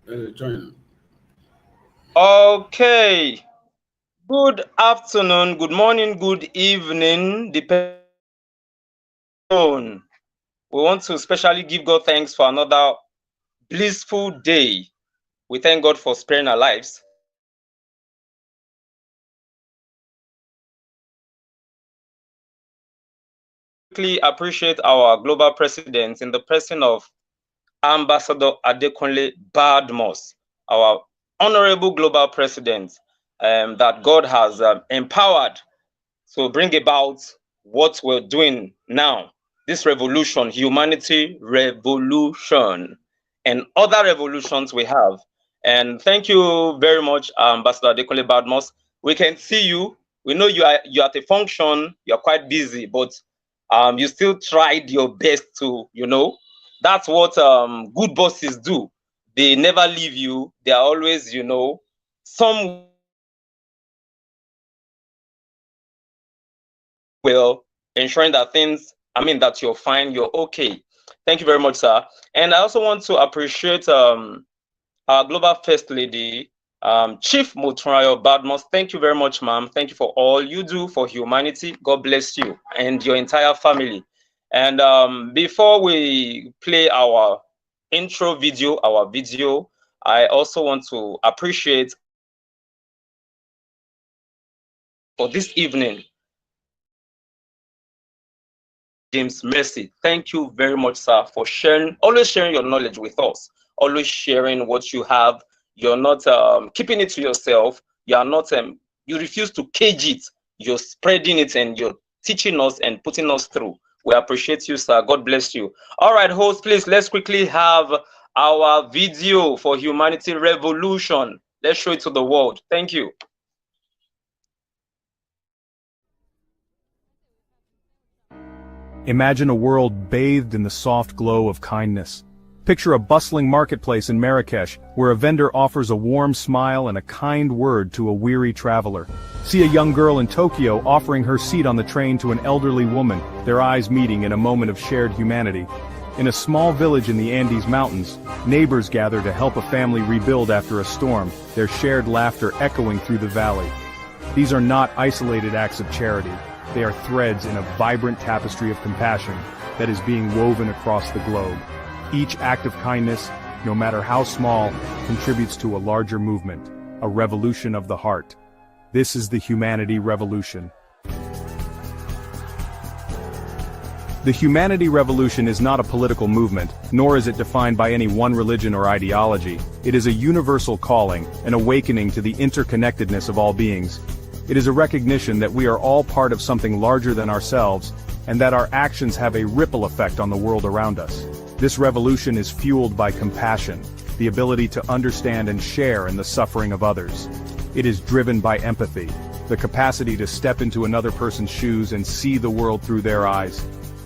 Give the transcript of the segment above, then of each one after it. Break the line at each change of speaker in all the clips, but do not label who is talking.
Join.
Okay. Good afternoon, good morning, good evening, depending on. We want to especially give God thanks for another blissful day. We thank God for sparing our lives. Quickly appreciate our global president in the person of Ambassador Adekunle Badmus, our honorable global president, that God has empowered to bring about what we're doing now, this revolution, humanity revolution, and other revolutions we have. And thank you very much, Ambassador Adekunle Badmus. We can see you. We know you're at a function, you're quite busy, but you still tried your best to, that's what good bosses do. They never leave you. They are always, some will ensuring that that you're fine, you're okay. Thank you very much, sir. And I also want to appreciate our global first lady, Chief Motunrayo Badmus. Thank you very much, ma'am. Thank you for all you do for humanity. God bless you and your entire family. And before we play our intro video, I also want to appreciate for this evening, James Mercy. Thank you very much, sir, for always sharing your knowledge with us, always sharing what you have. You're not keeping it to yourself. You are not, you refuse to cage it. You're spreading it and you're teaching us and putting us through. We appreciate you, sir. God bless you. All right, host, please, let's quickly have our video for Humanity Revolution. Let's show it to the world. Thank you.
Imagine a world bathed in the soft glow of kindness. Picture a bustling marketplace in Marrakesh, where a vendor offers a warm smile and a kind word to a weary traveler. See a young girl in Tokyo offering her seat on the train to an elderly woman, their eyes meeting in a moment of shared humanity. In a small village in the Andes Mountains, neighbors gather to help a family rebuild after a storm, their shared laughter echoing through the valley. These are not isolated acts of charity. They are threads in a vibrant tapestry of compassion that is being woven across the globe. Each act of kindness, no matter how small, contributes to a larger movement, a revolution of the heart. This is the Humanity Revolution. The Humanity Revolution is not a political movement, nor is it defined by any one religion or ideology. It is a universal calling, an awakening to the interconnectedness of all beings. It is a recognition that we are all part of something larger than ourselves, and that our actions have a ripple effect on the world around us. This revolution is fueled by compassion, the ability to understand and share in the suffering of others. It is driven by empathy, the capacity to step into another person's shoes and see the world through their eyes.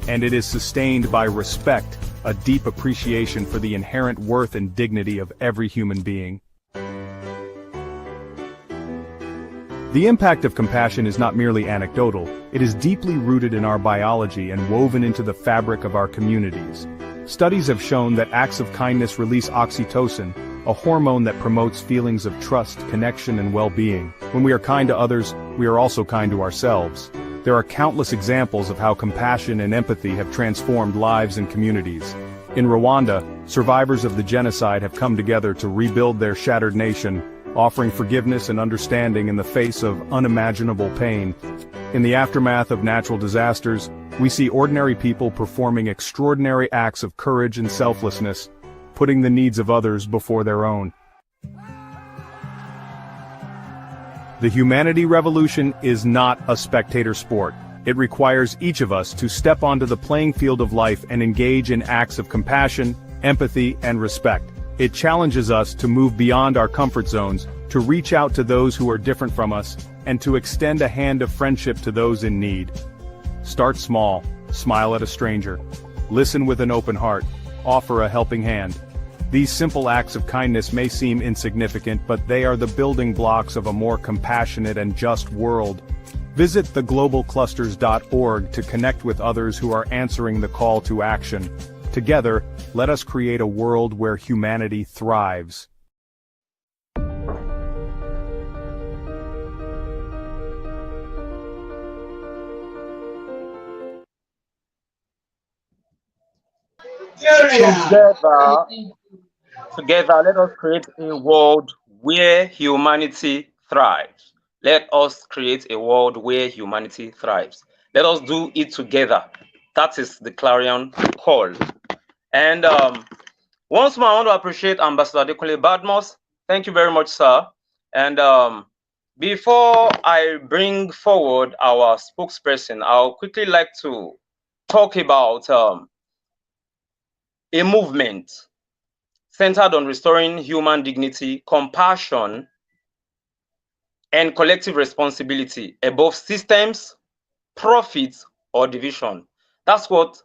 And it is sustained by respect, a deep appreciation for the inherent worth and dignity of every human being. The impact of compassion is not merely anecdotal, it is deeply rooted in our biology and woven into the fabric of our communities. Studies have shown that acts of kindness release oxytocin, a hormone that promotes feelings of trust, connection, and well-being. When we are kind to others, we are also kind to ourselves. There are countless examples of how compassion and empathy have transformed lives and communities. In Rwanda, survivors of the genocide have come together to rebuild their shattered nation, offering forgiveness and understanding in the face of unimaginable pain. In the aftermath of natural disasters, we see ordinary people performing extraordinary acts of courage and selflessness, putting the needs of others before their own. The Humanity Revolution is not a spectator sport. It requires each of us to step onto the playing field of life and engage in acts of compassion, empathy, and respect. It challenges us to move beyond our comfort zones, to reach out to those who are different from us, and to extend a hand of friendship to those in need. Start small, smile at a stranger, listen with an open heart, offer a helping hand. These simple acts of kindness may seem insignificant, but they are the building blocks of a more compassionate and just world. Visit theglobalclusters.org to connect with others who are answering the call to action. Together, let us create a world where humanity thrives.
Together, together, let us create a world where humanity thrives. Let us create a world where humanity thrives. Let us do it together. That is the clarion call. And once more, I want to appreciate Ambassador Adekunle Badmus. Thank you very much, sir. And before I bring forward our spokesperson, I'll quickly like to talk about a movement centered on restoring human dignity, compassion, and collective responsibility above systems, profits, or division. That's what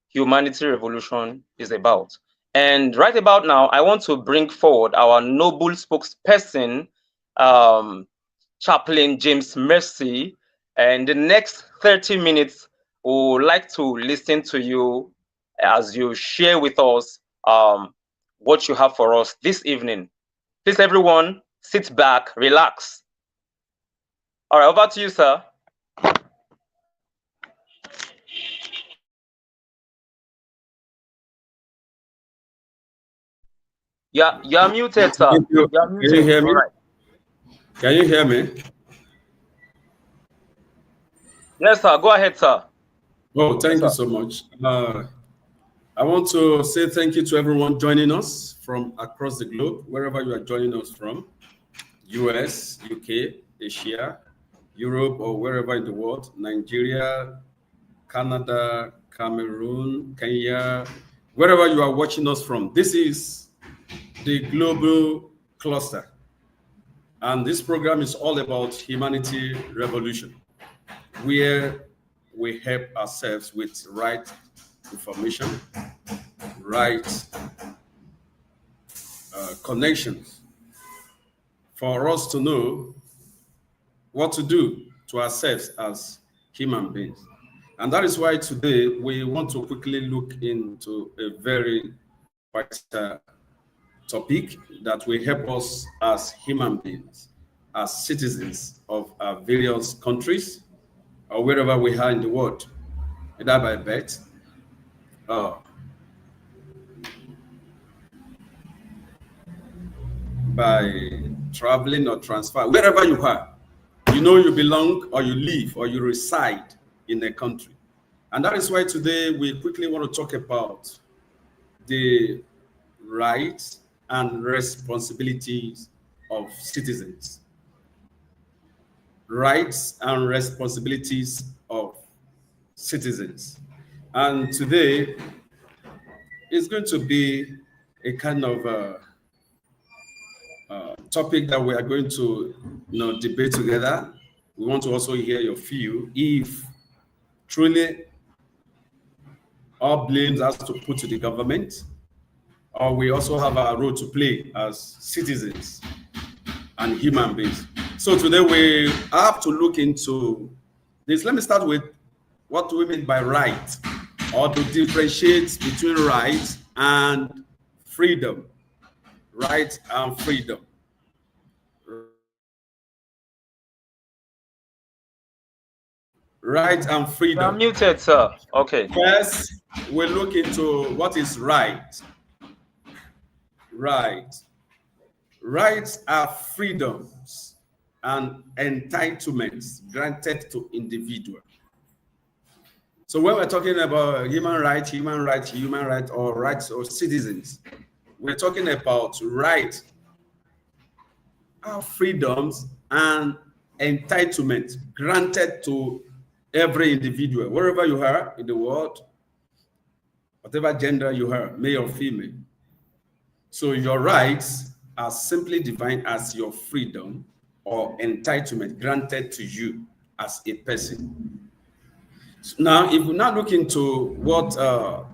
Humanity Revolution is about. And right about now, I want to bring forward our noble spokesperson, Chaplain James Mercy. And the next 30 minutes, we would like to listen to you as you share with us what you have for us this evening. Please, everyone, sit back, relax. All right, over to you, sir. Yeah, you're muted, sir. You're
Can you
muted.
hear me?
All right.
Can you hear me?
Yes, sir. Go ahead, sir.
Oh, thank
Yes,
you
sir.
so much. I want to say thank you to everyone joining us from across the globe, wherever you are joining us from, US, UK, Asia, Europe, or wherever in the world, Nigeria, Canada, Cameroon, Kenya, wherever you are watching us from. This is the Global Cluster. And this program is all about humanity revolution, where we help ourselves with right information, right connections for us to know what to do to ourselves as human beings. And that is why today we want to quickly look into a very vital topic that will help us as human beings, as citizens of our various countries, or wherever we are in the world, either by birth, uh, by traveling or transfer, wherever you are, you know you belong or you live or you reside in a country. And that is why today we quickly want to talk about the rights and responsibilities of citizens. Rights and responsibilities of citizens. And today is going to be a kind of topic that we are going to debate together. We want to also hear your view. If truly all blames has to put to the government, or we also have a role to play as citizens and human beings. So today we have to look into this. Let me start with what do we mean by right, or to differentiate between right and freedom. Right and freedom. Right and
You're
freedom.
muted, sir. Okay.
First, we look into what is right. Right. Rights are freedoms and entitlements granted to individual. So when we're talking about human rights, or rights of citizens, we're talking about rights, our freedoms and entitlements granted to every individual, wherever you are in the world, whatever gender you are, male or female. So your rights are simply defined as your freedom or entitlement granted to you as a person. Now, if we now look into what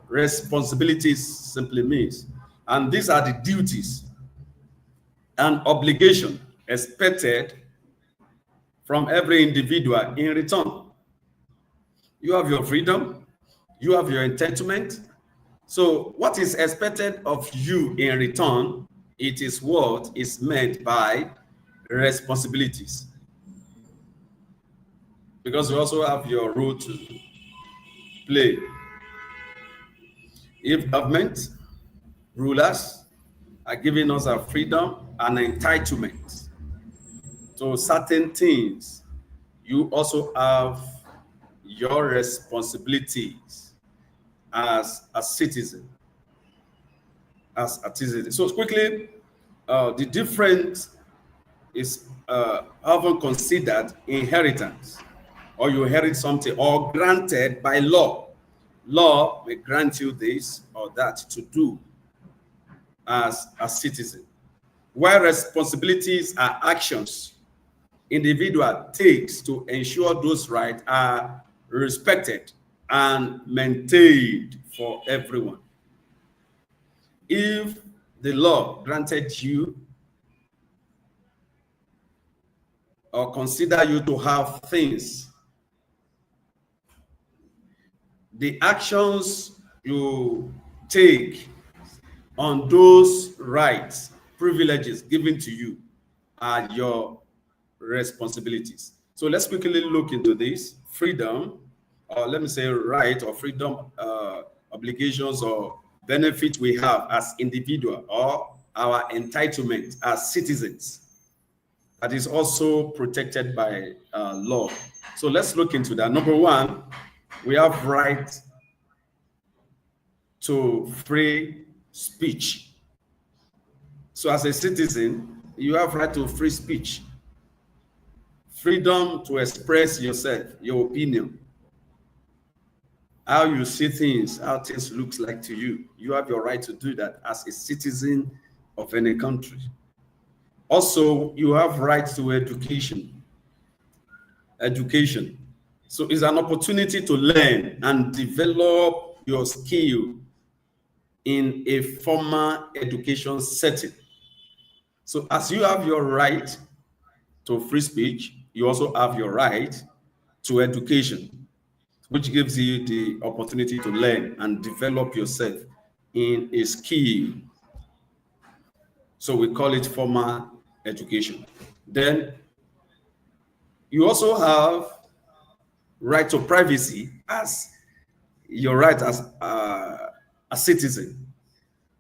responsibilities simply means, and these are the duties and obligation expected from every individual in return. You have your freedom, you have your entitlement. So what is expected of you in return, it is what is meant by responsibilities. Because you also have your role to play. If government, rulers are giving us a freedom and entitlement to certain things, you also have your responsibilities as a citizen. As a citizen. So quickly, the difference is often considered inheritance, or you inherit something, or granted by law. Law may grant you this or that to do as a citizen, while responsibilities are actions individual takes to ensure those rights are respected and maintained for everyone. If the law granted you or consider you to have things, the actions you take on those rights, privileges given to you are your responsibilities. So let's quickly look into this. Freedom, or let me say right or freedom, obligations or benefit we have as individual, or our entitlement as citizens, that is also protected by law. So let's look into that. Number one, we have right to free speech. So as a citizen, you have right to free speech, freedom to express yourself, your opinion, how you see things, how things looks like to you. You have your right to do that as a citizen of any country. Also, you have right to education. Education. So it's an opportunity to learn and develop your skill in a formal education setting. So as you have your right to free speech, you also have your right to education, which gives you the opportunity to learn and develop yourself in a skill. So we call it formal education. Then you also have right to privacy as your right as a citizen.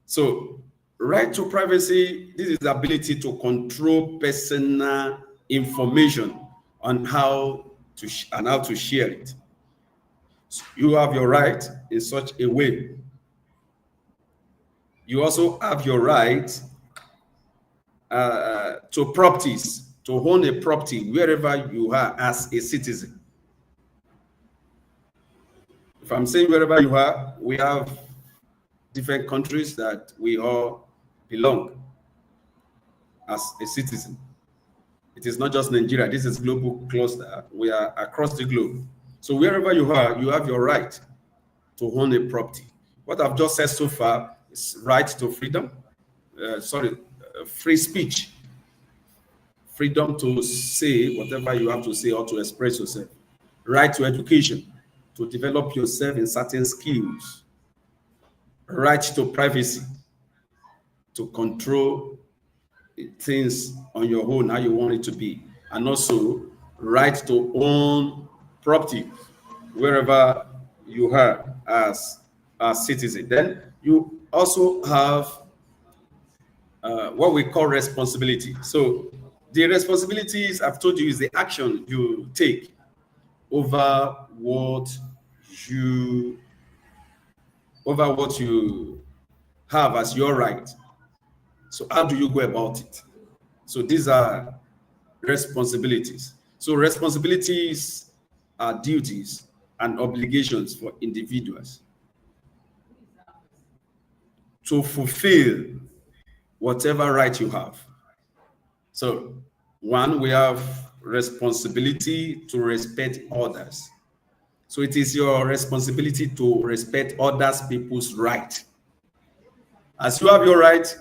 So right to privacy, this is the ability to control personal information on how to share it. So you have your right in such a way. You also have your right to properties, to own a property wherever you are as a citizen. If I'm saying wherever you are, we have different countries that we all belong as a citizen. It is not just Nigeria. This is global cluster. We are across the globe. So wherever you are, you have your right to own a property. What I've just said so far is right to freedom, free speech, freedom to say whatever you have to say or to express yourself, right to education, to develop yourself in certain skills, right to privacy, to control things on your own, how you want it to be, and also right to own property wherever you are as a citizen. Then you also have what we call responsibility. So the responsibilities I've told you is the action you take over what you have as your right. So how do you go about it? So these are responsibilities. So responsibilities are duties and obligations for individuals to fulfill whatever right you have. So one, we have responsibility to respect others. So it is your responsibility to respect others people's right. As you have your right,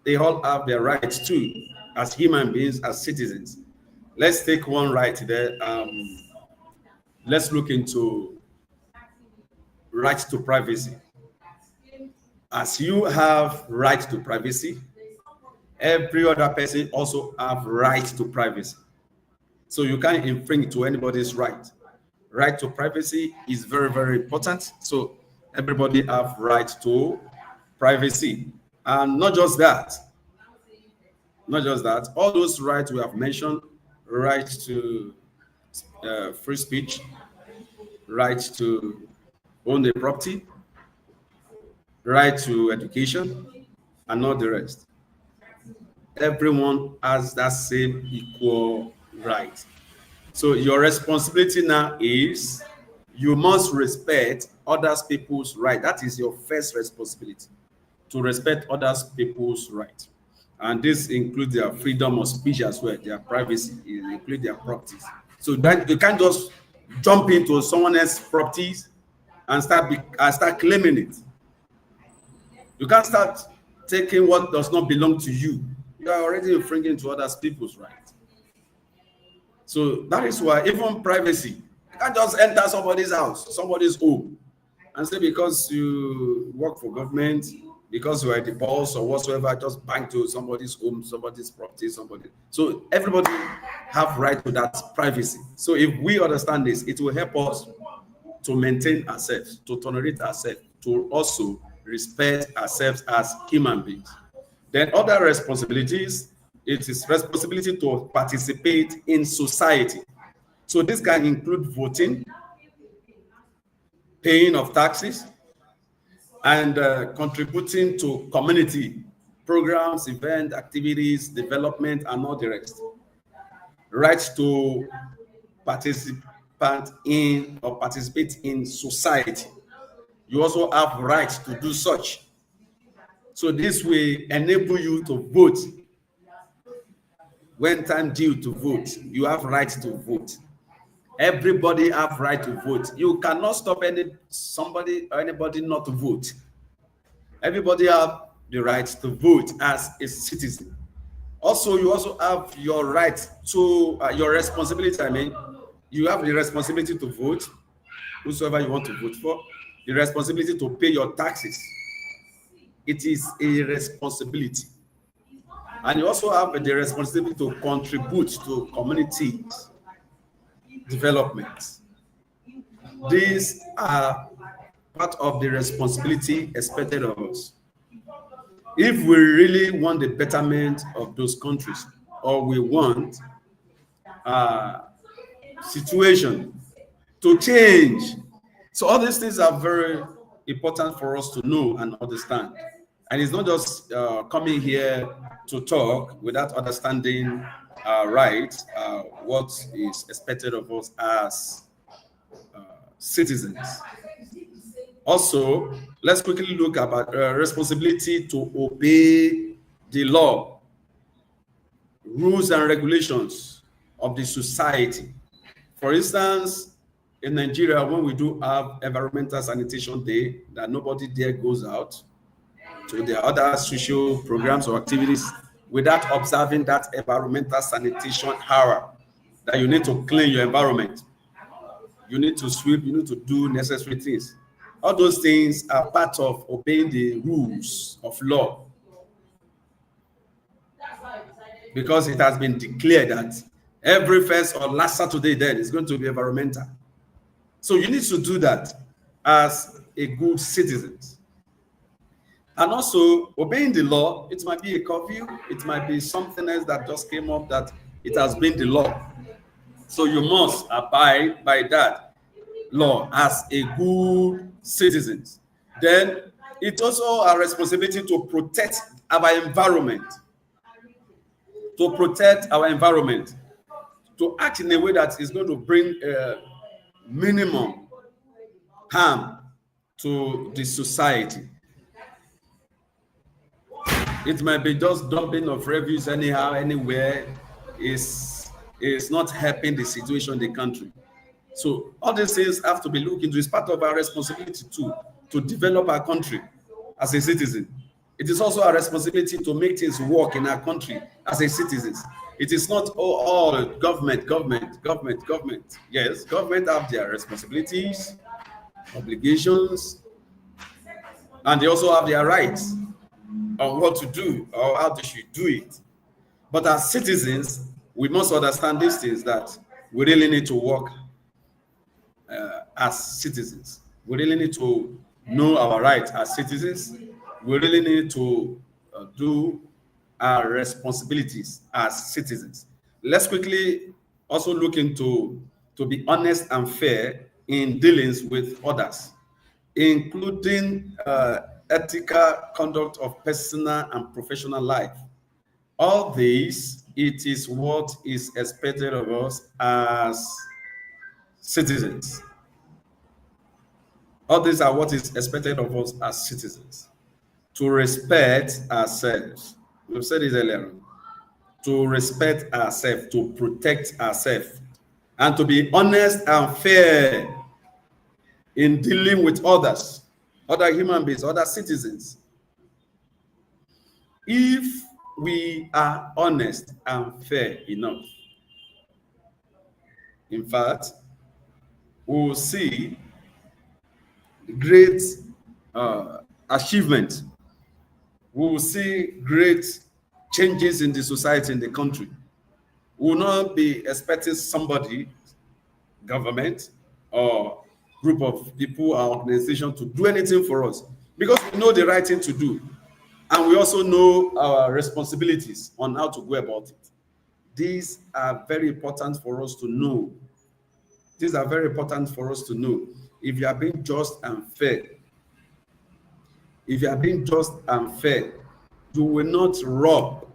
they all have their rights too, as human beings, as citizens. Let's take one right there. Let's look into right to privacy. As you have right to privacy, every other person also have right to privacy. So you can't infringe to anybody's right. Right to privacy is very, very important. So Everybody have right to privacy. And not just that, all those rights we have mentioned, right to free speech, right to own a property, right to education, and all the rest. Everyone has that same equal right. So your responsibility now is you must respect others people's right. That is your first responsibility, to respect others people's right. And this includes their freedom of speech as well, their privacy, it includes their properties. So that you can't just jump into someone else's properties and start claiming it. You can't start taking what does not belong to you. You are already infringing to others people's rights. So that is why even privacy, you can't just enter somebody's house, somebody's home, and say because you work for government, because you are the boss or whatsoever, just bang to somebody's home, somebody's property, somebody. So everybody have right to that privacy. So if we understand this, it will help us to maintain ourselves, to tolerate ourselves, to also respect ourselves as human beings. Then other responsibilities, it is responsibility to participate in society. So this can include voting, paying of taxes, and contributing to community programs, event, activities, development, and all the rest. Right to participate in society. You also have rights to do such. So this will enable you to vote. When time due to vote, you have rights to vote. Everybody have right to vote. You cannot stop somebody or anybody not to vote. Everybody have the right to vote as a citizen. Also, you also have your right to your responsibility. I mean, you have the responsibility to vote, whosoever you want to vote for, the responsibility to pay your taxes. It is a responsibility. And you also have the responsibility to contribute to community development. These are part of the responsibility expected of us. If we really want the betterment of those countries, or we want situation to change. So all these things are very important for us to know and understand. And it's not just coming here to talk without understanding what is expected of us as citizens. Also, let's quickly look about responsibility to obey the law, rules and regulations of the society. For instance, in Nigeria, when we do have Environmental Sanitation Day, that nobody there goes out to their other social programs or activities without observing that environmental sanitation hour, that you need to clean your environment. You need to sweep, you need to do necessary things. All those things are part of obeying the rules of law. Because it has been declared that every first or last Saturday then is going to be environmental. So you need to do that as a good citizen. And also, obeying the law, it might be a curfew, it might be something else that just came up that it has been the law. So you must abide by that law as a good citizen. Then it's also a responsibility to protect our environment. To protect our environment. To act in a way that is going to bring minimum harm to the society. It might be just dumping of refuse anyhow, anywhere, is not helping the situation in the country. So all these things have to be looked into. It's part of our responsibility to develop our country as a citizen. It is also our responsibility to make things work in our country as a citizen. It is not all government. Yes, government have their responsibilities, obligations, and they also have their rights on what to do or how they should do it. But as citizens, we must understand these things, that we really need to work as citizens. We really need to know our rights as citizens, we really need to do our responsibilities as citizens. Let's quickly also look into to be honest and fair in dealings with others, including ethical conduct of personal and professional life. All these, it is what is expected of us as citizens. All these are what is expected of us as citizens. To respect ourselves. We've said it earlier. To respect ourselves, to protect ourselves, and to be honest and fair in dealing with others, other human beings, other citizens. If we are honest and fair enough, in fact, we will see great achievement. We will see great changes in the society, in the country. We will not be expecting somebody, government, or group of people or organization to do anything for us, because we know the right thing to do, and we also know our responsibilities on how to go about it. These are very important for us to know. These are very important for us to know. If you are being just and fair, if you are being just and fair, you will not rob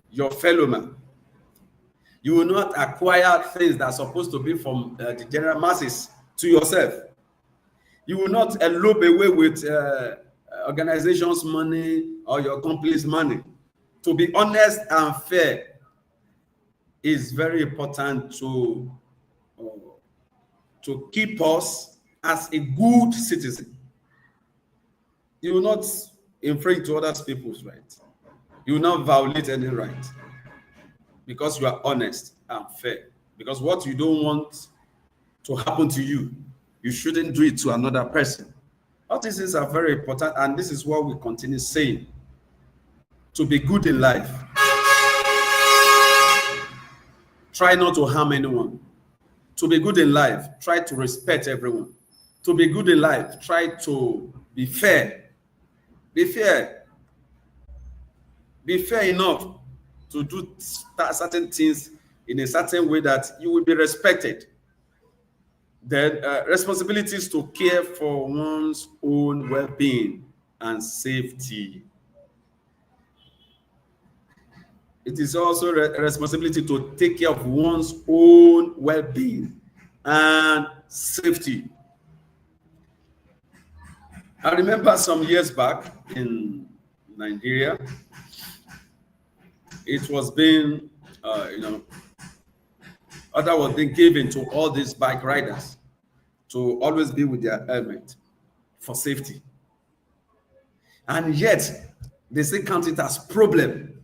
your fellow man. You will not acquire things that are supposed to be from the general masses to yourself. You will not elope away with organizations' money or your company's money. To be honest and fair is very important to keep us as a good citizen. You will not infringe to other people's rights. You will not violate any right, because you are honest and fair. Because what you don't want to happen to you, you shouldn't do it to another person. All these things are very important, and this is what we continue saying. To be good in life, try not to harm anyone. To be good in life, try to respect everyone. To be good in life, try to be fair. Be fair. Be fair enough to do certain things in a certain way that you will be respected. Then responsibilities to care for one's own well-being and safety. It is also a responsibility to take care of one's own well-being and safety. I remember some years back in Nigeria, it was being, order was being given to all these bike riders to always be with their helmet for safety. And yet, they still count it as problem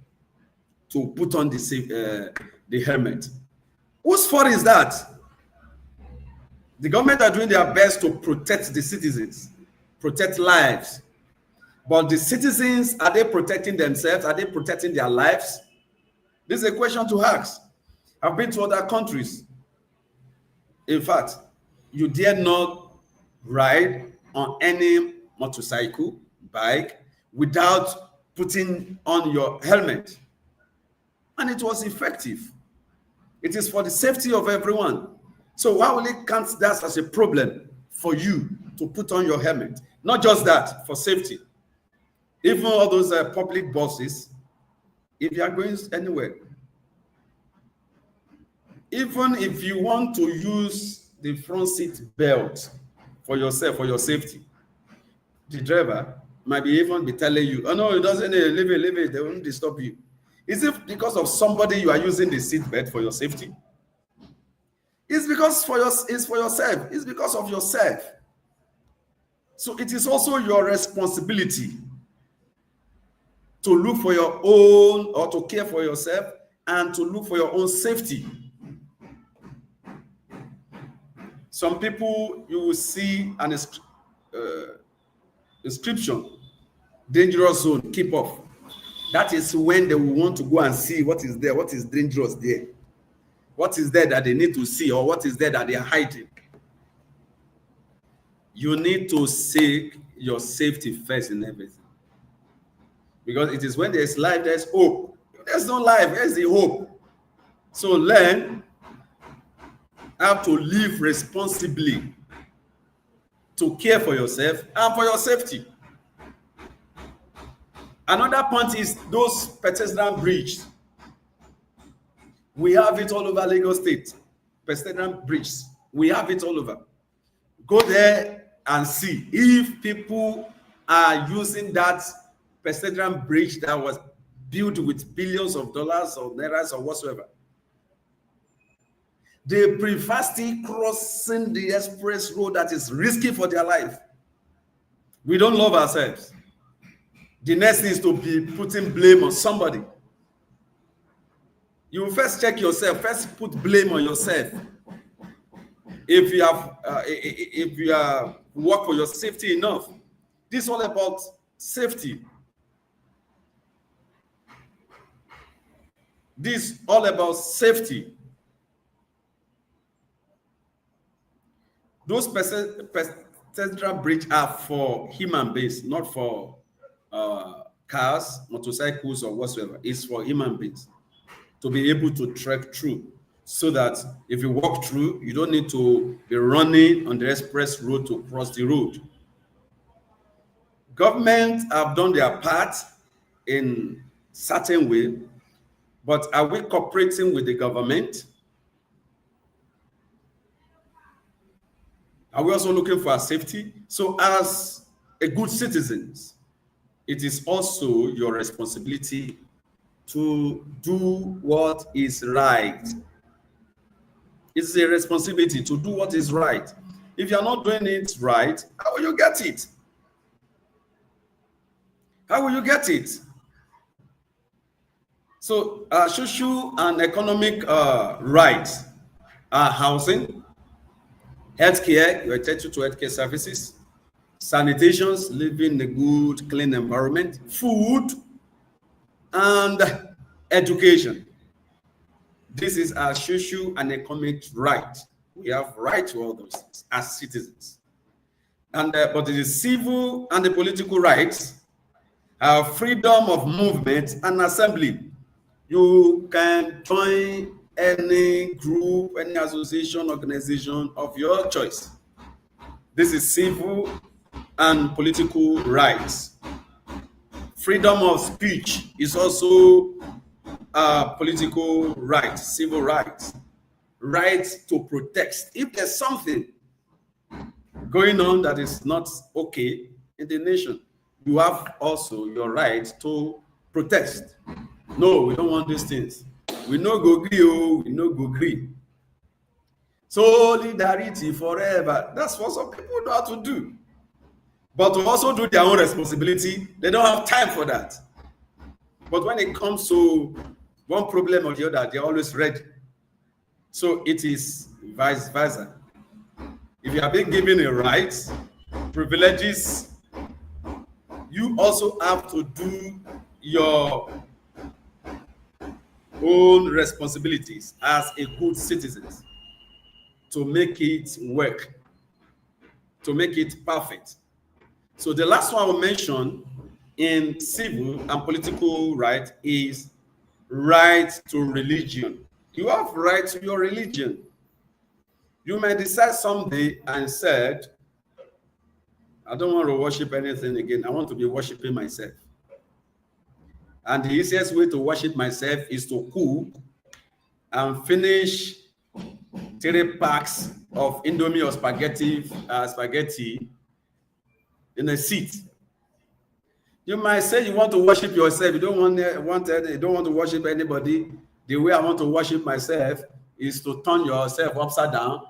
to put on the helmet. Whose fault is that? The government are doing their best to protect the citizens, protect lives. But the citizens, are they protecting themselves? Are they protecting their lives? This is a question to ask. I've been to other countries. In fact, you dare not ride on any motorcycle, bike, without putting on your helmet. And it was effective. It is for the safety of everyone. So why will it count that as a problem for you to put on your helmet? Not just that, for safety. Even all those public buses, if you are going anywhere, even if you want to use the front seat belt for yourself, for your safety, the driver might be even be telling you, oh no, it doesn't, leave it, they won't disturb you. Is it because of somebody you are using the seat belt for your safety? It's because it's for yourself. It's because of yourself. So it is also your responsibility to look for your own, or to care for yourself, and to look for your own safety. Some people, you will see an inscription, dangerous zone, keep off. That is when they will want to go and see what is there, what is dangerous there, what is there that they need to see, or what is there that they are hiding. you need to seek your safety first in everything. Because it is when there's life, there's hope. If there's no life, where's the hope? So learn how to live responsibly, to care for yourself and for your safety. Another point is those pedestrian bridges. We have it all over Lagos State. Pedestrian bridges. We have it all over. Go there and see if people are using that pedestrian bridge that was built with billions of dollars or nairas or whatsoever. They prefer still crossing the express road that is risky for their life. We don't love ourselves. The next thing is to be putting blame on somebody. You first check yourself. First put blame on yourself. If you work for your safety enough, this is all about safety. This is all about safety. Those pedestrian bridges are for human beings, not for cars, motorcycles, or whatsoever. It's for human beings to be able to trek through, so that if you walk through, you don't need to be running on the express road to cross the road. Government have done their part in certain way, but are we cooperating with the government? Are we also looking for our safety? So as a good citizen, it is also your responsibility to do what is right. It's a responsibility to do what is right. If you're not doing it right, how will you get it? How will you get it? So social and economic rights are housing, healthcare, you're entitled to healthcare services, sanitations, living in a good, clean environment, food, and education. This is our social and economic right. We have right to all those things as citizens. And but it is civil and the political rights, our freedom of movement and assembly. You can join any group, any association, organization of your choice. This is civil and political rights. Freedom of speech is also political rights, civil rights. Rights to protest. If there's something going on that is not okay in the nation, you have also your right to protest. No, we don't want these things. We no go gree, oh, we no go gree. Solidarity forever. That's what some people know how to do. But to also do their own responsibility, they don't have time for that. But when it comes to one problem or the other, they're always ready. So it is vice versa. If you have been given a right, privileges, you also have to do your own responsibilities as a good citizen to make it work, to make it perfect. So the last one I will mention in civil and political right is right to religion. You have right to your religion. You may decide someday and said, I don't want to worship anything again. I want to be worshiping myself. And the easiest way to worship myself is to cook and finish 3 packs of Indomie or spaghetti in a seat. You might say you want to worship yourself. You don't want to worship anybody. The way I want to worship myself is to turn yourself upside down,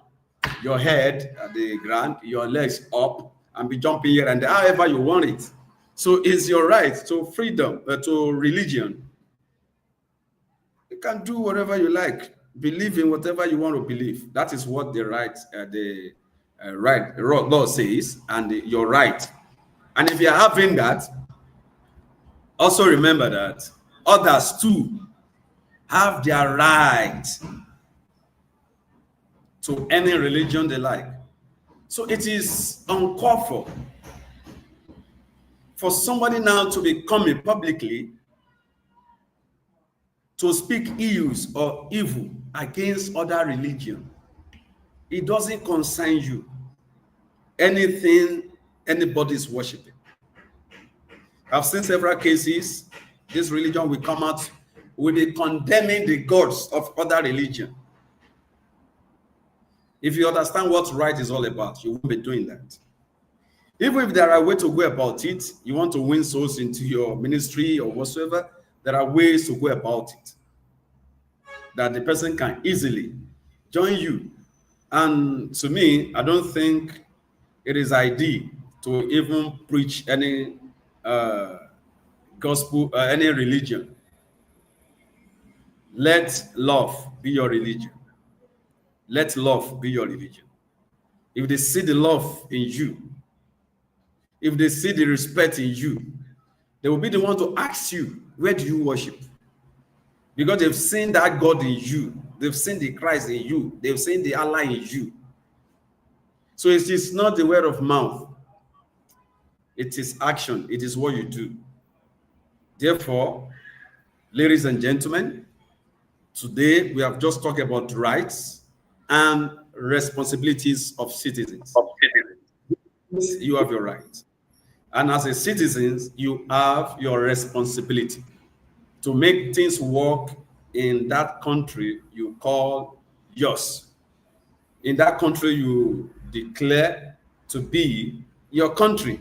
your head at the ground, your legs up, and be jumping here and there, however you want it. So it's your right to freedom, to religion. You can do whatever you like. Believe in whatever you want to believe. That is what the law says, and your right. And if you're having that, also remember that others too have their right to any religion they like. So it is uncalled for somebody now to be coming publicly to speak ills or evil against other religion. It doesn't concern you. Anything anybody is worshiping. I've seen several cases. This religion will come out, will be condemning the gods of other religion. If you understand what right is all about, you won't be doing that. Even if there are ways to go about it, you want to win souls into your ministry or whatsoever, there are ways to go about it that the person can easily join you. And to me, I don't think it is ideal to even preach any gospel, any religion. Let love be your religion. Let love be your religion. If they see the love in you, if they see the respect in you, they will be the one to ask you, where do you worship? Because they've seen that God in you. They've seen the Christ in you. They've seen the Allah in you. So it is not the word of mouth. It is action. It is what you do. Therefore, ladies and gentlemen, today we have just talked about rights and responsibilities of citizens. You have your rights. And as a citizen, you have your responsibility to make things work in that country you call yours. In that country you declare to be your country.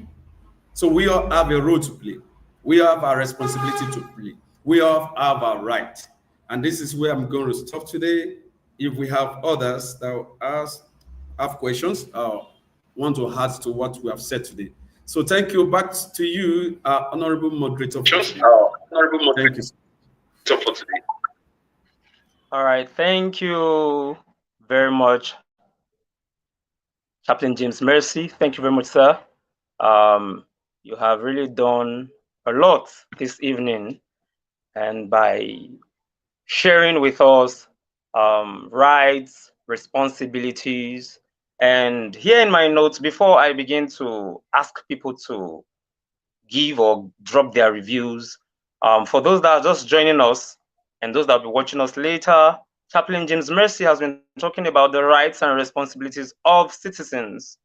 So we all have a role to play. We have our responsibility to play. We all have our right. And this is where I'm going to stop today. If we have others that will have questions, want to add to what we have said today. So thank you. Back to you, Honorable Moderator.
Thank you for today. All right. Thank you very much, Chaplain James Mercy. Thank you very much, sir. You have really done a lot this evening, and by sharing with us rights, responsibilities, and here in my notes, before I begin to ask people to give or drop their reviews, for those that are just joining us and those that will be watching us later, Chaplain James Mercy has been talking about the rights and responsibilities of citizens.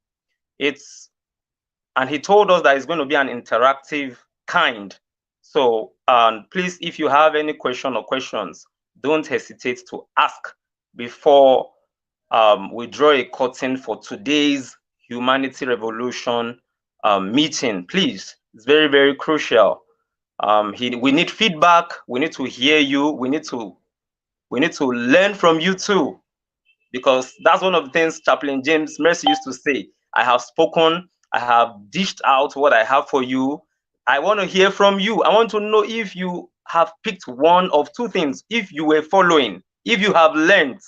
And he told us that it's going to be an interactive kind. So please, if you have any question or questions, don't hesitate to ask before we draw a curtain for today's Humanity Revolution meeting. Please, it's very, very crucial. We need feedback. We need to hear you. We need to learn from you too, because that's one of the things Chaplain James Mercy used to say. I have spoken. I have dished out what I have for you. I want to hear from you. I want to know if you have picked one of two things, if you were following, if you have learned.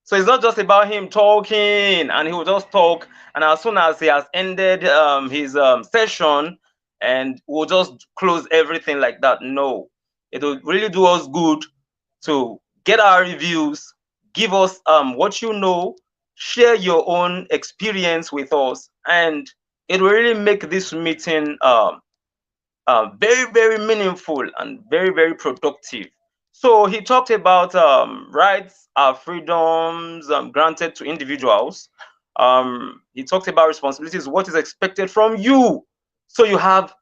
So it's not just about him talking and he will just talk, and as soon as he has ended his session, and we'll just close everything like that. No, it will really do us good to get our reviews, give us what you know, share your own experience with us, and it will really make this meeting very, very meaningful and very, very productive. So he talked about rights, freedoms granted to individuals. He talked about responsibilities, what is expected from you. So you have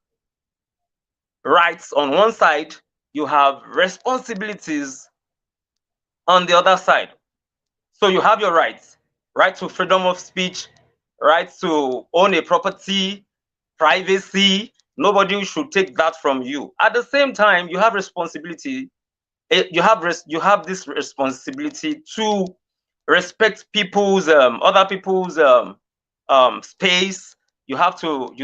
rights on one side, you have responsibilities on the other side. So you have your rights, right to freedom of speech, right to own a property, privacy. Nobody should take that from you. At the same time, you have responsibility. You have this responsibility to respect people's other people's space. You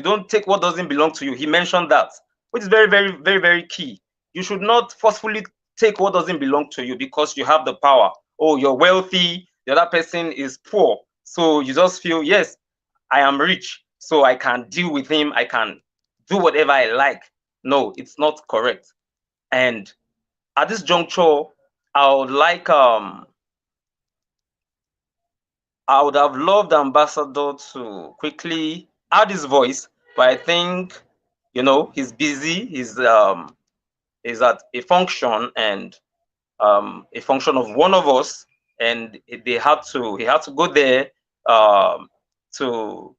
don't take what doesn't belong to you. He mentioned that, which is very, very, very, very key. You should not forcefully take what doesn't belong to you because you have the power. Oh, you're wealthy, the other person is poor. So you just feel, yes, I am rich, so I can deal with him, I can do whatever I like. No, it's not correct. And at this juncture, I would like I would have loved Ambassador to quickly add his voice, but I think, he's busy. He's at a function, and a function of one of us, and he had to go there um, to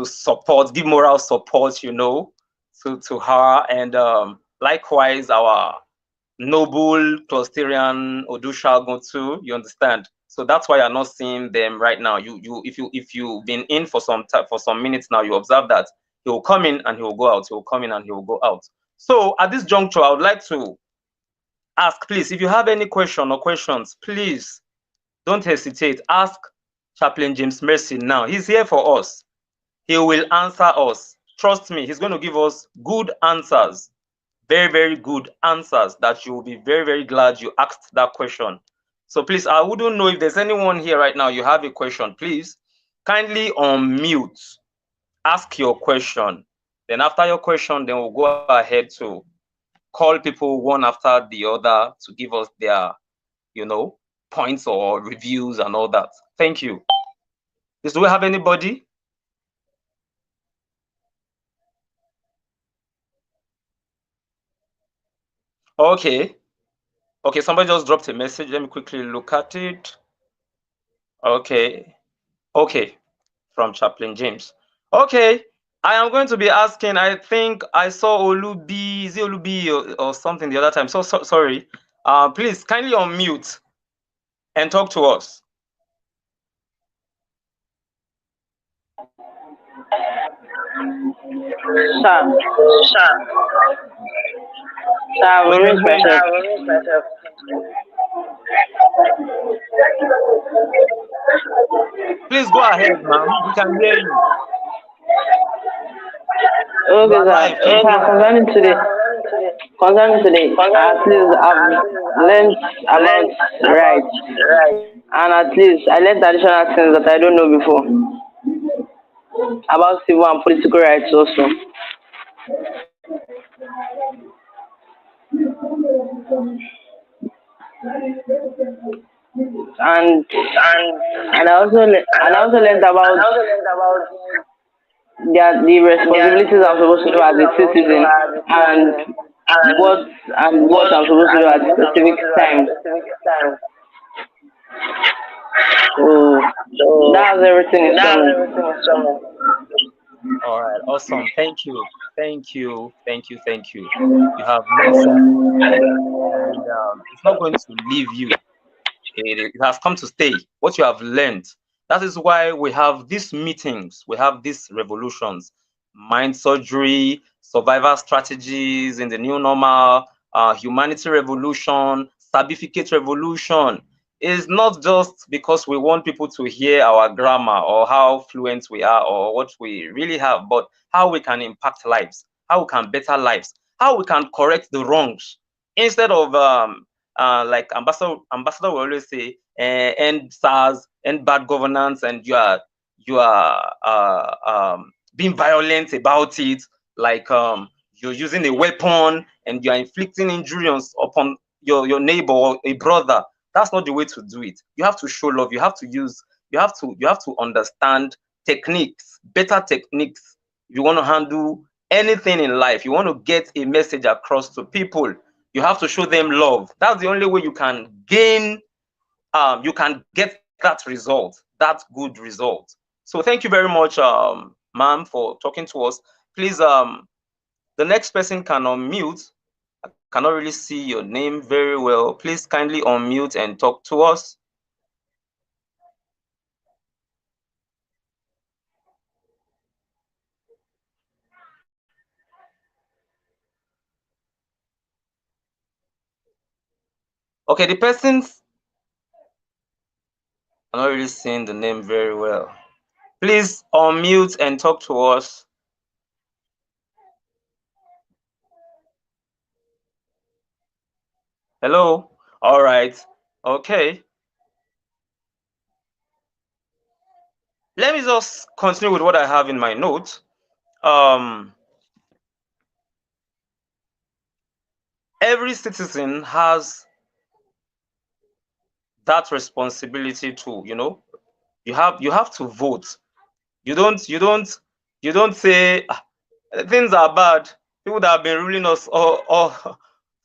support, give moral support, to her, and likewise our noble Clusterian Odushagun too. You understand? So that's why you're not seeing them right now. If you've been in for some time, for some minutes now, you observe that he will come in and he will go out. He will come in and he will go out. So at this juncture, I would like to ask, please, if you have any question or questions, please don't hesitate. Ask Chaplain James Mercy now. He's here for us. He will answer us. Trust me, he's going to give us good answers. Very, very good answers that you will be very, very glad you asked that question. So please, I wouldn't know if there's anyone here right now, you have a question, please kindly unmute, ask your question. Then after your question, then we'll go ahead to call people one after the other to give us their, points or reviews and all that. Thank you. Do we have anybody? Okay. Okay, somebody just dropped a message. Let me quickly look at it. Okay. Okay. From Chaplain James. Okay. I am going to be asking, I think I saw Olubi, is it Olubi or something the other time? So sorry. Please kindly unmute and talk to us.
Sir, I will rinse myself.
Please go ahead, ma'am. We can hear you.
Okay, sir. Concerning today, at least I've learned about rights, and at least I learned additional things that I don't know before about civil and political rights also. And I also learned about the responsibilities I'm supposed to do as a citizen, and what I'm supposed to do at a specific time. So that's everything in summary.
All right, awesome. Thank you. Thank you. Thank you. Thank you. You have learned something, and it's not going to leave you. It has come to stay. What you have learned. That is why we have these meetings, we have these revolutions, mind surgery, survival strategies in the new normal, humanity revolution, certificate revolution. Is not just because we want people to hear our grammar or how fluent we are or what we really have, but how we can impact lives, how we can better lives, how we can correct the wrongs instead of like ambassador will always say, end SARS, end bad governance, and you are being violent about it, like you're using a weapon and you are inflicting injuries upon your neighbor or a brother. That's not the way to do it. You have to show love. You have to understand techniques, better techniques. If you want to handle anything in life, you want to get a message across to people, you have to show them love. That's the only way you can gain, you can get that result, that good result. So thank you very much, ma'am, for talking to us. Please, the next person can unmute. I cannot really see your name very well. Please kindly unmute and talk to us. Okay, the person's, I'm not really seeing the name very well. Please unmute and talk to us. Hello. All right. Okay. Let me just continue with what I have in my notes. Every citizen has that responsibility to, You have to vote. You don't say things are bad. People that have been ruling us all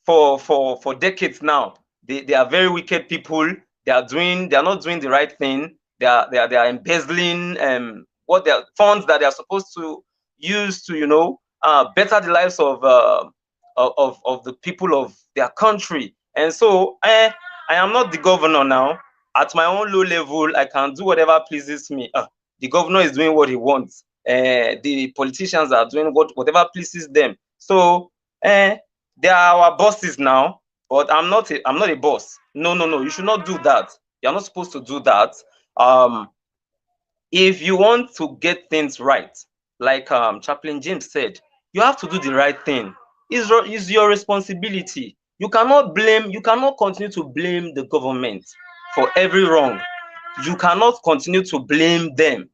for decades now, they are very wicked people. They are not doing the right thing. They are embezzling what their funds that they are supposed to use to better the lives of the people of their country. And so I am not the governor now. At my own low level, I can do whatever pleases me. The governor is doing what he wants. The politicians are doing whatever pleases them. So they are our bosses now, but I'm not a boss. No. You should not do that. You're not supposed to do that. If you want to get things right, like Chaplain James said, you have to do the right thing. It's your responsibility. You cannot continue to blame the government for every wrong. You cannot continue to blame them.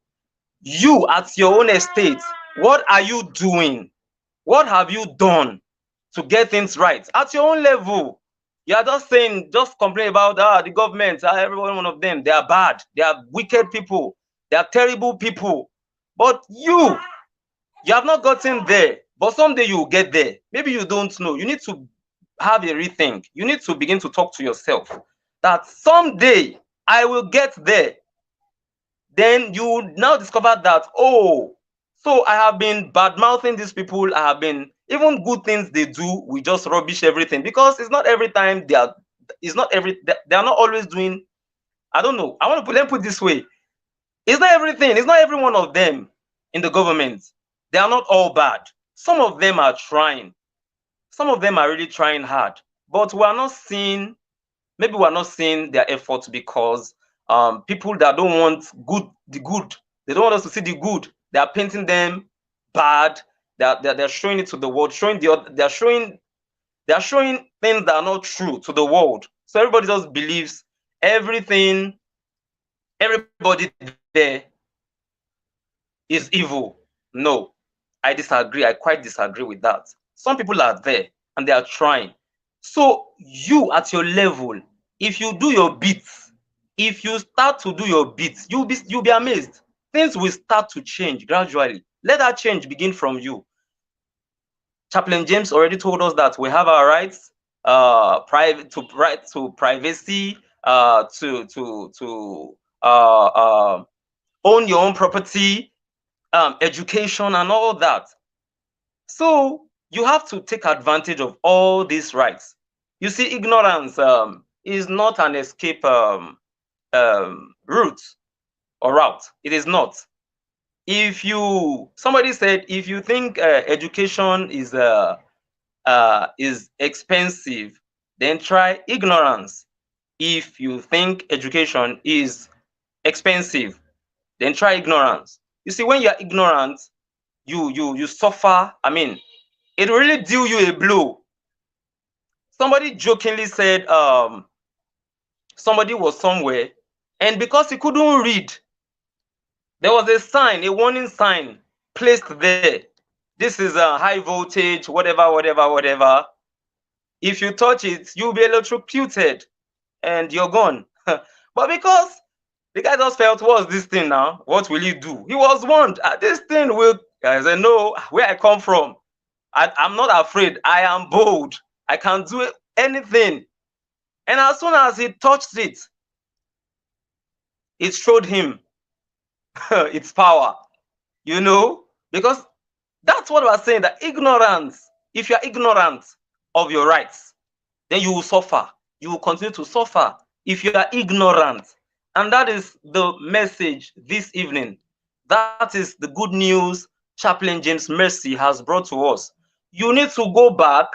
You at your own estate, what are you doing? What have you done to get things right at your own level? You are just complaining about the government, every one of them, they are bad, they are wicked people, they are terrible people. But you have not gotten there, but someday you will get there. Maybe you don't know. You need to have a rethink. You need to begin to talk to yourself that someday I will get there. Then you now discover that, so I have been bad-mouthing these people. I have been, even good things they do, we just rubbish everything, because it's not every time they are not always doing, I don't know. Let me put it this way. It's not everything. It's not every one of them in the government. They are not all bad. Some of them are trying. Some of them are really trying hard, but maybe we're not seeing their efforts because people that don't want the good, they don't want us to see the good. They are painting them bad. They're showing it to the world, they're showing things that are not true to the world. So everybody just believes everybody there is evil. No, I disagree. I quite disagree with that. Some people are there and they are trying. So you at your level, if you do your bits, if you start to do your bits, you'll be amazed. Things will start to change gradually. Let that change begin from you. Chaplain James already told us that we have our rights, right to privacy, to own your own property, education, and all that. So you have to take advantage of all these rights. You see, ignorance is not an escape route or route. It is not. Somebody said, if you think education is expensive, then try ignorance. If you think education is expensive, then try ignorance. You see, when you're ignorant, you suffer. I mean, it really deal you a blow. Somebody jokingly said somebody was somewhere, and because he couldn't read, there was a warning sign placed there. This is a high voltage, whatever. If you touch it, you'll be electrocuted and you're gone. But because the guy just felt, what's this thing now? What will he do? He was warned, this thing will. I said, no, where I come from, I'm not afraid. I am bold. I can do anything. And as soon as he touched it, it showed him its power, because that's what we're saying, that ignorance, if you're ignorant of your rights, then you will suffer. You will continue to suffer if you are ignorant. And that is the message this evening. That is the good news Chaplain James Mercy has brought to us. You need to go back.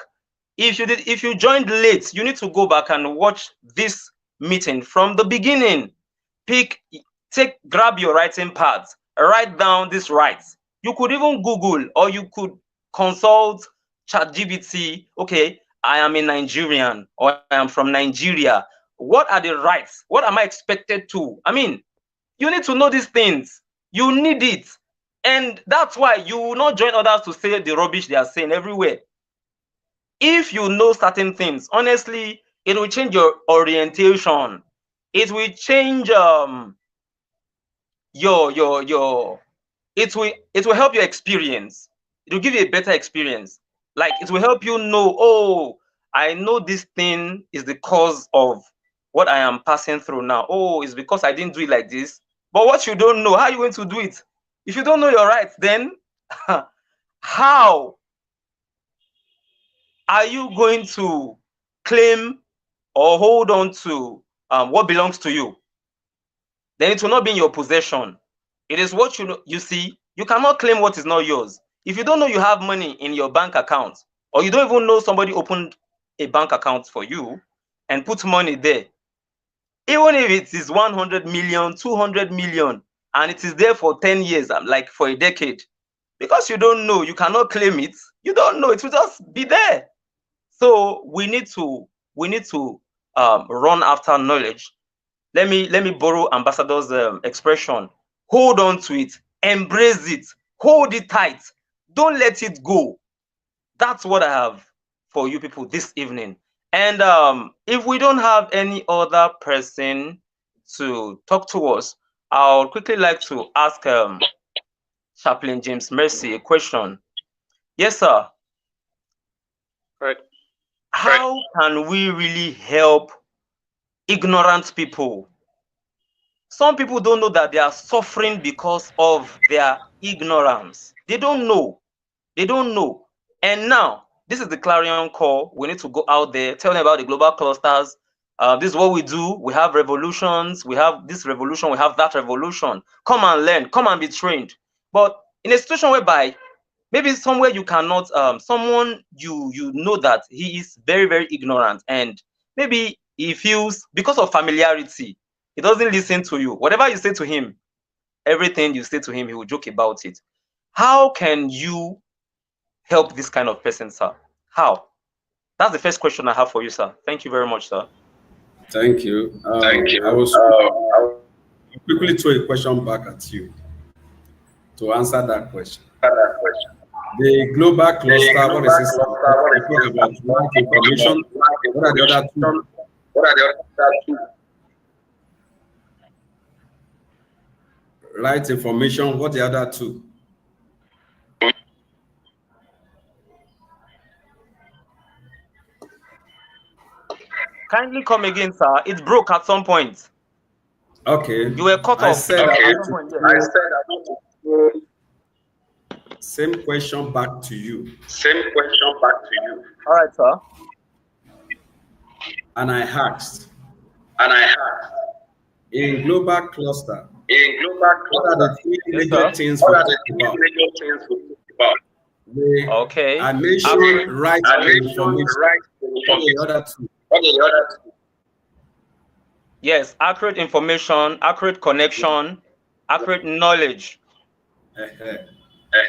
If you joined late, you need to go back and watch this meeting from the beginning. Grab your writing pads, write down these rights. You could even Google, or you could consult ChatGPT. Okay, I am a Nigerian, or I am from Nigeria. What are the rights? What am I expected to? I mean, you need to know these things. You need it. And that's why you will not join others to say the rubbish they are saying everywhere. If you know certain things, honestly, it will change your orientation. It will change it will help your experience. It will give you a better experience. Like it will help you know, oh, I know this thing is the cause of what I am passing through now. Oh, it's because I didn't do it like this. But what you don't know, how are you going to do it? If you don't know your rights, then how are you going to claim or hold on to what belongs to you? Then it will not be in your possession. It is what you see. You cannot claim what is not yours. If you don't know you have money in your bank account, or you don't even know somebody opened a bank account for you and put money there, even if it is 100 million, 200 million, and it is there for 10 years, like for a decade, because you don't know, you cannot claim it. You don't know, it will just be there. So we need to run after knowledge. Let me borrow Ambassador's expression. Hold on to it, embrace it, hold it tight, don't let it go. That's what I have for you people this evening. And if we don't have any other person to talk to us, I'll quickly like to ask Chaplain James Mercy a question. Yes, sir.
Right.
How can we really help ignorant people? Some people don't know that they are suffering because of their ignorance. They don't know. They don't know. And now, this is the clarion call. We need to go out there, tell them about the global clusters. This is what we do. We have revolutions. We have this revolution. We have that revolution. Come and learn. Come and be trained. But in a situation whereby maybe somewhere you cannot, someone you know that he is very, very ignorant, and maybe he feels because of familiarity, he doesn't listen to you. Whatever you say to him, everything you say to him, he will joke about it. How can you help this kind of person, sir? How? That's the first question I have for you, sir. Thank you very much, sir.
Thank you.
Thank you.
I will quickly throw a question back at you to answer that question. The global cluster, what is it? Talking about right information. What are the other two? Right information. What are the other two?
Kindly come again, sir. It broke at some point.
Okay.
You were cut off.
Said
at some point, yes.
Same question back to you.
All right, sir.
And I asked. In global cluster, what are the three major things we talk about?
Okay.
I mentioned right information. What are the other two?
Yes, accurate information, accurate connection, accurate knowledge.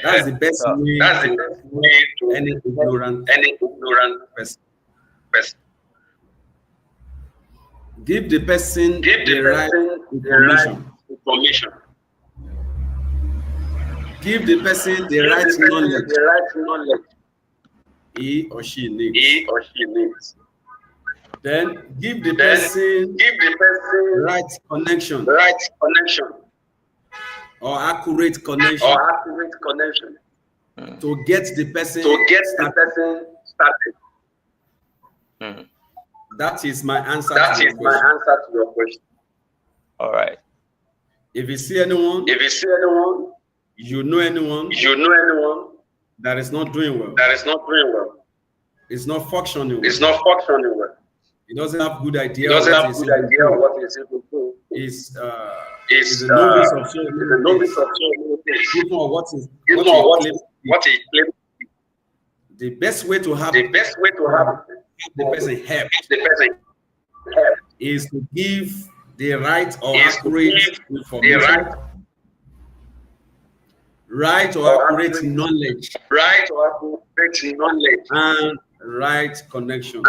That's the best way to any ignorant person. Give the person the right information. Give the person the right knowledge he or she needs. Then give the person right connection or accurate connection to get the person started. That is my answer to your question.
All right.
If you see anyone, you know anyone that is not doing well, it's not functioning well, he doesn't have good idea what he's able to do. He's a novice of so many things. Even what he claims. The best way to have the person helped is to give the right or accurate information, right or accurate knowledge, and right connection.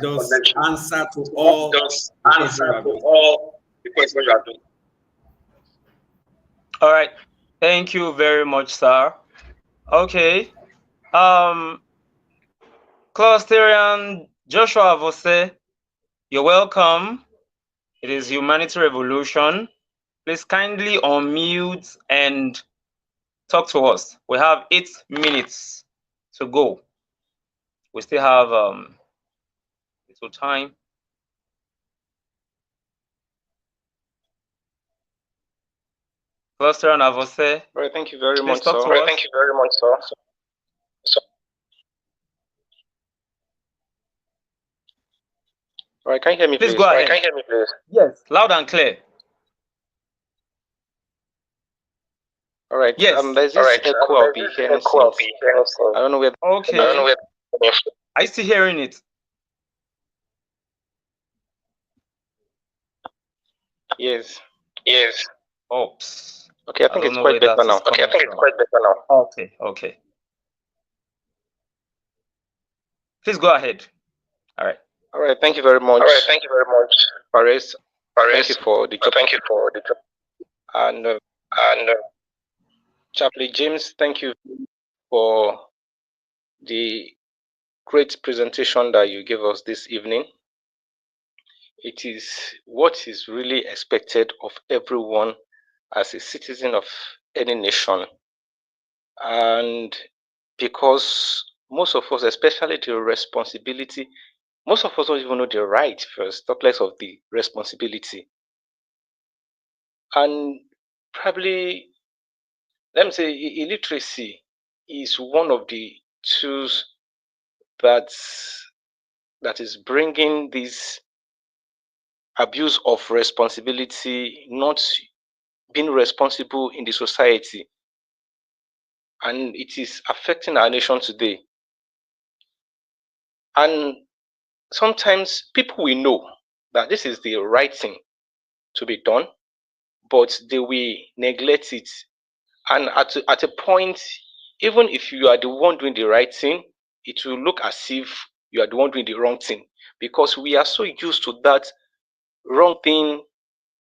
Just answer to all the questions you are doing.
All right. Thank you very much, sir. Okay. Clusterian Joshua Vose, you're welcome. It is Humanity Revolution. Please Please kindly unmute and talk to us. We have 8 minutes to go. We still have little time. Cluster and Avose.
All right, thank you very
Please
much,
talk
sir.
to us.
Thank you very much, sir. All right, can you hear me,
Please
please?
go
All
ahead.
right, can you hear me, please?
Yes, loud and clear.
All right.
Yes.
There's this echo I'll be hearing since. I don't know where.
Okay.
I don't know where.
I still hearing it.
Yes.
Yes. Oops.
Okay, I think it's quite better now.
Okay, I think it's quite better now. Okay, okay. Please go ahead. All right.
All right, thank you very much.
All right, thank you very much.
Paris.
Paris.
Thank you for the job.
Thank you for the
And Chaplain James, thank you for the great presentation that you gave us this evening. It is what is really expected of everyone as a citizen of any nation. And because most of us, especially the responsibility, most of us don't even know the right first, talk less of the responsibility. And probably, let me say, illiteracy is one of the tools that is bringing this abuse of responsibility, not being responsible in the society, and it is affecting our nation today. And sometimes people will know that this is the right thing to be done, but they will neglect it. And at a point, even if you are the one doing the right thing, it will look as if you are the one doing the wrong thing, because we are so used to that wrong thing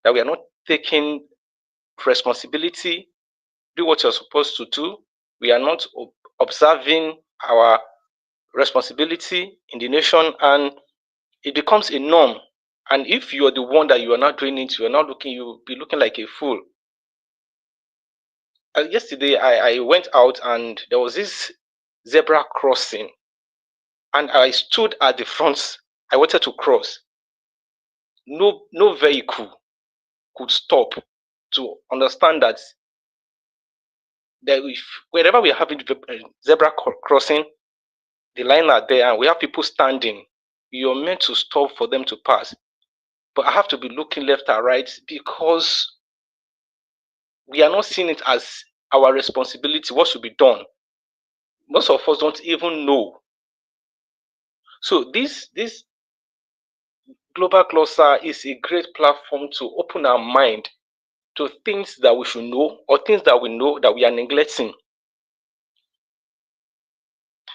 that we are not taking responsibility, do what you're supposed to do. We are not observing our responsibility in the nation, and it becomes a norm. And if you are the one that you are not doing it, you are not looking, you'll be looking like a fool. Yesterday, I went out and there was this zebra crossing, and I stood at the front. I wanted to cross. No vehicle could stop to understand that if wherever we are having zebra crossing, the line are there and we have people standing, you're meant to stop for them to pass. But I have to be looking left and right because we are not seeing it as our responsibility, what should be done. Most of us don't even know. So this global cluster is a great platform to open our mind to things that we should know, or things that we know that we are neglecting.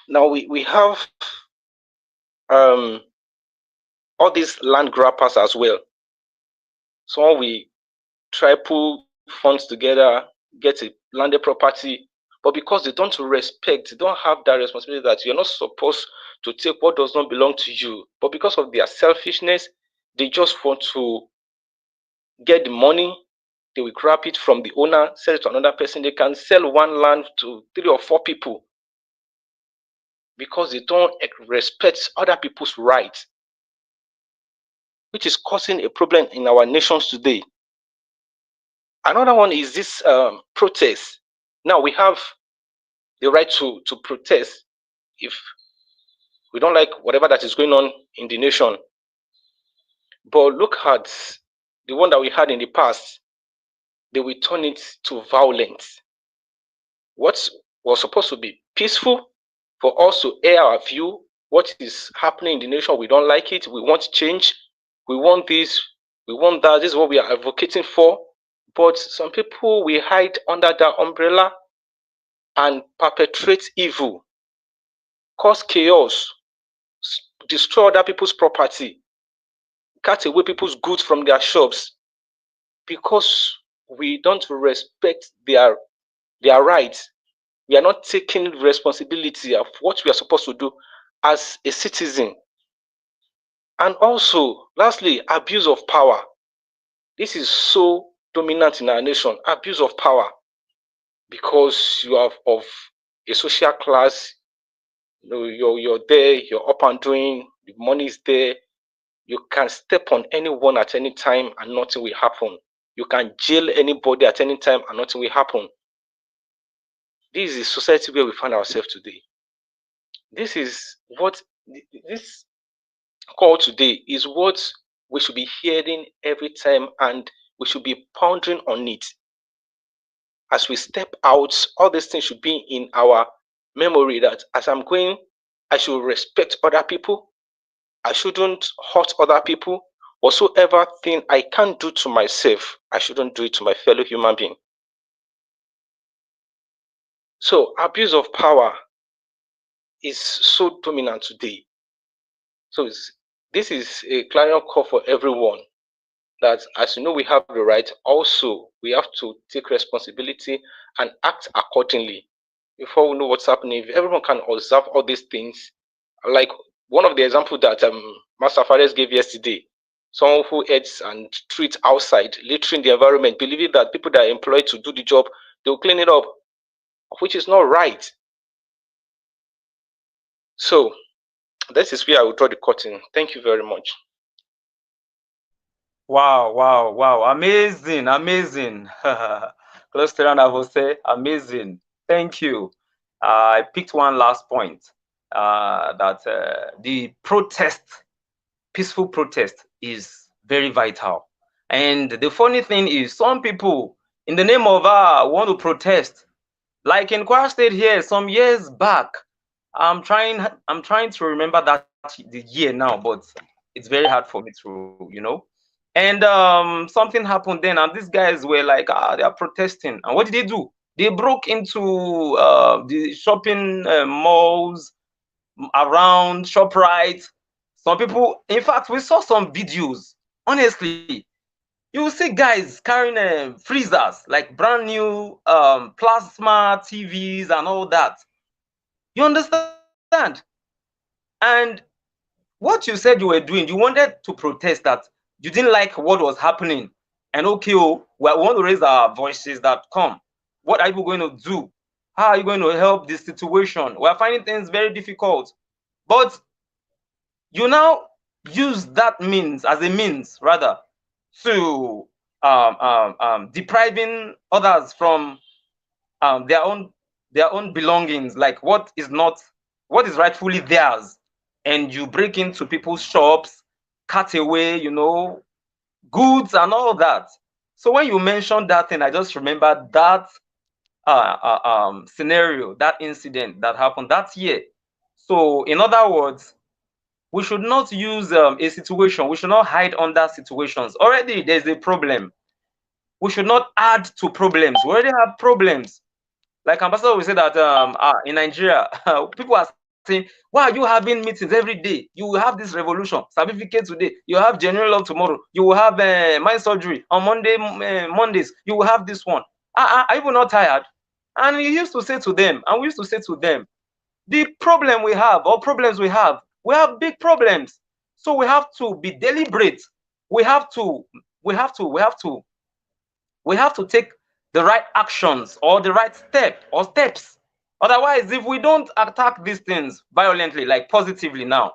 Now we have all these land grabbers as well. So we try pull funds together, get a landed property, but because they don't respect, they don't have that responsibility that you're not supposed to take what does not belong to you. But because of their selfishness, they just want to get the money. They will grab it from the owner, sell it to another person. They can sell one land to 3 or 4 people because they don't respect other people's rights, which is causing a problem in our nations today. Another one is this protest. Now we have the right to protest if we don't like whatever that is going on in the nation. But look at the one that we had in the past. They will turn it to violence. What was supposed to be peaceful, for us to air our view, what is happening in the nation, we don't like it, we want change, we want this, we want that, this is what we are advocating for. But some people will hide under that umbrella and perpetrate evil, cause chaos, destroy other people's property, cut away people's goods from their shops, because we don't respect their rights. We are not taking responsibility of what we are supposed to do as a citizen. And also, lastly, abuse of power. This is so dominant in our nation. Abuse of power, because you are of a social class. You're there, you're up and doing, the money is there. You can step on anyone at any time and nothing will happen. You can jail anybody at any time and nothing will happen. This is the society where we find ourselves today. This is what this call today is, what we should be hearing every time, and we should be pondering on it. As we step out, all these things should be in our memory, that as I'm going, I should respect other people. I shouldn't hurt other people. Whatsoever thing I can do to myself, I shouldn't do it to my fellow human being. So abuse of power is so dominant today. So this is a clarion call for everyone, that as you know we have the right, also we have to take responsibility and act accordingly. Before we know what's happening, if everyone can observe all these things, like one of the examples that Master Fares gave yesterday, someone who eats and treats outside, littering the environment, believing that people that are employed to do the job, they'll clean it up, which is not right. So this is where I will draw the curtain. Thank you very much.
Wow, wow, wow. Amazing, amazing. Cluster and Avose, amazing. Thank you. I picked one last point, that the protest, peaceful protest, is very vital. And the funny thing is, some people, in the name of want to protest, like in Kwara State here some years back. I'm trying to remember that the year now, but it's very hard for me to, And something happened then, and these guys were like, they are protesting. And what did they do? They broke into the shopping malls around ShopRite. Some people, in fact, we saw some videos. Honestly, you will see guys carrying freezers, like brand new plasma TVs and all that. You understand? And what you said you were doing, you wanted to protest that you didn't like what was happening. And okay, we want to raise our voices that come. What are you going to do? How are you going to help this situation? We're finding things very difficult. But you now use that means as a means, rather, to depriving others from their own belongings, like what is rightfully theirs, and you break into people's shops, cut away, goods and all that. So when you mentioned that thing, I just remembered that scenario, that incident that happened that year. So in other words, we should not use a situation, we should not hide under situations. Already there's a problem. We should not add to problems. We already have problems. Like Ambassador will say that in Nigeria, people are saying, why are you having meetings every day? You will have this revolution certificate today. You have general law tomorrow. You will have mind surgery on Mondays. You will have this one. Are you not tired? And he used to say to them, and we used to say to them, the problem we have, or problems we have big problems. So we have to be deliberate. We have to take the right actions, or the right steps. Otherwise, if we don't attack these things violently, like positively now,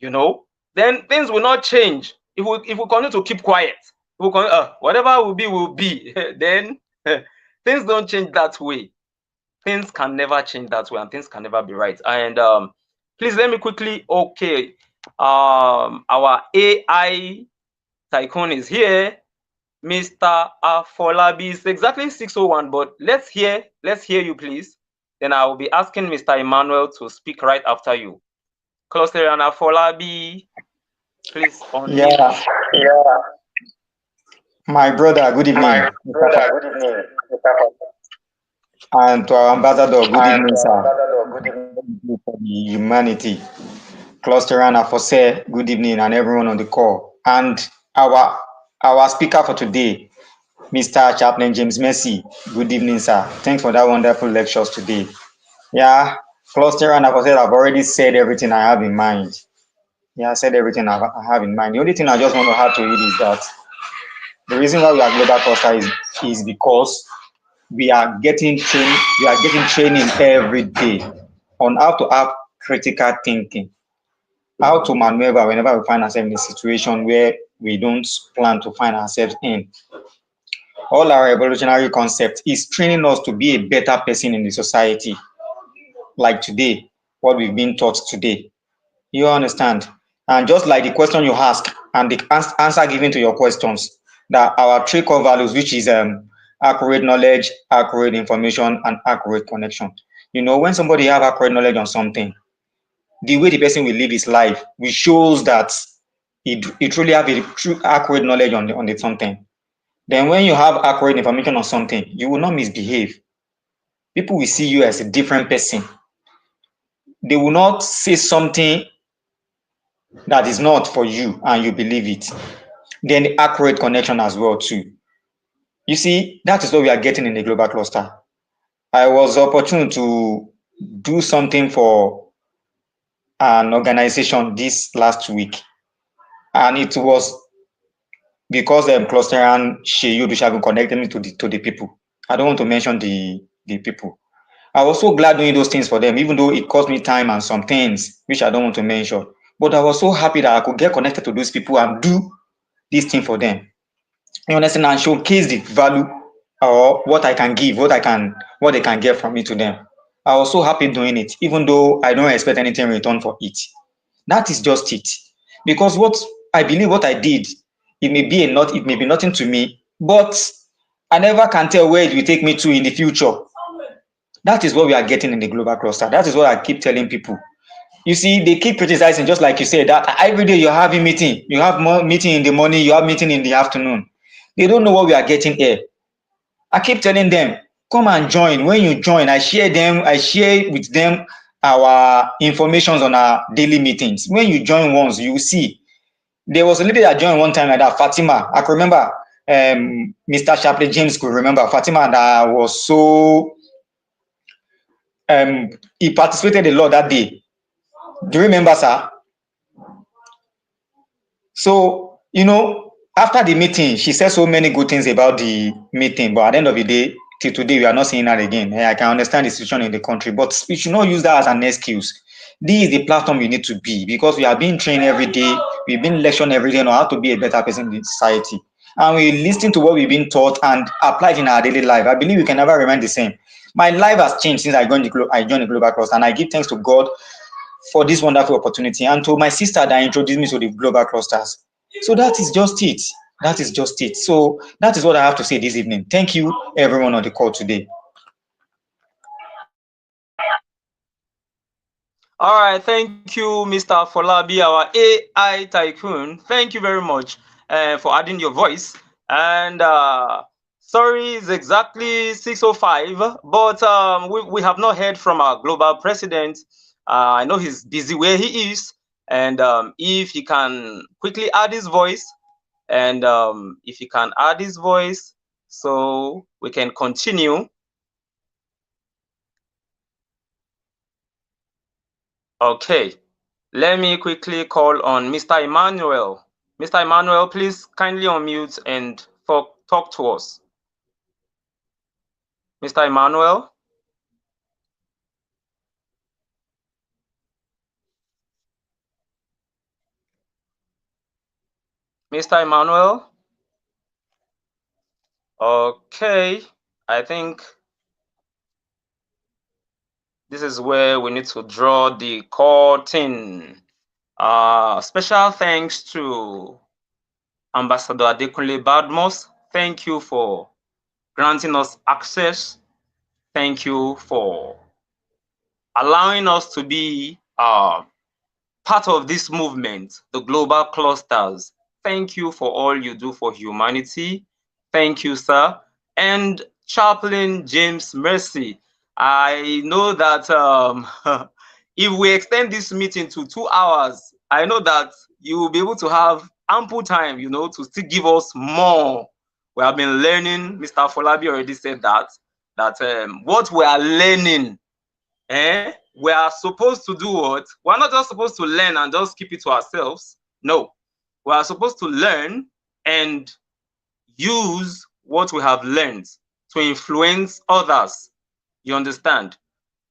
then things will not change. If we continue to keep quiet, whatever will be, then things don't change that way. Things can never change that way, and things can never be right. And please let me quickly, our AI tycoon is here. Mr. Afolabi is exactly 601, but let's hear you, please. Then I will be asking Mr. Emmanuel to speak right after you. Cluster and Afolabi, please.
Yeah. My brother, good evening. And to our ambassador, good evening, sir. For the humanity. Cluster and Afose, good evening, and everyone on the call. And our speaker for today, Mr. Chaplain James Messi, good evening, sir. Thanks for that wonderful lectures today. Yeah, Cluster and Afose, I've already said everything I have in mind. Yeah, I said everything I have in mind. The only thing I just want to add to it is that The reason why we are global cluster is because we are getting training every day on how to have critical thinking, how to maneuver whenever we find ourselves in a situation where we don't plan to find ourselves in. All our evolutionary concept is training us to be a better person in the society, like today, what we've been taught today. You understand? And just like the question you ask and the answer given to your questions, that our three core values, which is accurate knowledge, accurate information, and accurate connection. You know, when somebody have accurate knowledge on something, the way the person will live his life, which shows that he truly have a true accurate knowledge on the something. Then when you have accurate information on something, you will not misbehave. People will see you as a different person. They will not say something that is not for you and you believe it. Then the accurate connection as well too. You see, that is what we are getting in the global cluster. I was opportune to do something for an organization this last week, and it was because cluster and Sheyu which have been connecting me to the people. I don't want to mention the people. I was so glad doing those things for them, even though it cost me time and some things which I don't want to mention. But I was so happy that I could get connected to those people and do this thing for them. You understand? And showcase the value or what I can give, what they can get from me to them. I was so happy doing it, even though I don't expect anything in return for it. That is just it. Because what I believe what I did, it may be nothing to me, but I never can tell where it will take me to in the future. That is what we are getting in the global cluster. That is what I keep telling people. You see, they keep criticizing, just like you said, that every day you're having meeting. You have more meeting in the morning, you have meeting in the afternoon. They don't know what we are getting here. I keep telling them, come and join. When you join, I share with them our informations on our daily meetings. When you join once, you will see. There was a lady that joined one time like that, Fatima. I can remember Mr. Shapley James could remember Fatima that was so he participated a lot that day. Do you remember, sir? So, you know, after the meeting, she said so many good things about the meeting, but at the end of the day, till today, we are not seeing her again. I can understand the situation in the country, but we should not use that as an excuse. This is the platform you need to be, because we are being trained every day. We've been lectioned every day on how to be a better person in society. And we listen to what we've been taught and apply it in our daily life. I believe we can never remain the same. My life has changed since I joined the Global Cluster, and I give thanks to God for this wonderful opportunity, and to my sister that introduced me to the global clusters. So that is just it. That is just it. So that is what I have to say this evening. Thank you, everyone on the call today.
All right, thank you, Mr. Folabi, our AI tycoon. Thank you very much for adding your voice. And sorry, it's exactly 6:05, but we have not heard from our global president. I know he's busy where he is, and if he can quickly add his voice, and if he can add his voice, so we can continue. Okay, let me quickly call on Mr. Emmanuel. Mr. Emmanuel, please kindly unmute and talk to us. Mr. Emmanuel? Mr. Emmanuel? Okay, I think this is where we need to draw the curtain. Special thanks to Ambassador Adekunle Badmus. Thank you for granting us access. Thank you for allowing us to be part of this movement, the global clusters. Thank you for all you do for humanity. Thank you, sir. And Chaplain James Mercy, I know that if we extend this meeting to 2 hours, I know that you will be able to have ample time, you know, to still give us more. We have been learning, Mr. Folabi already said that what we are learning, we are supposed to do what? We're not just supposed to learn and just keep it to ourselves. No, we are supposed to learn and use what we have learned to influence others. You understand?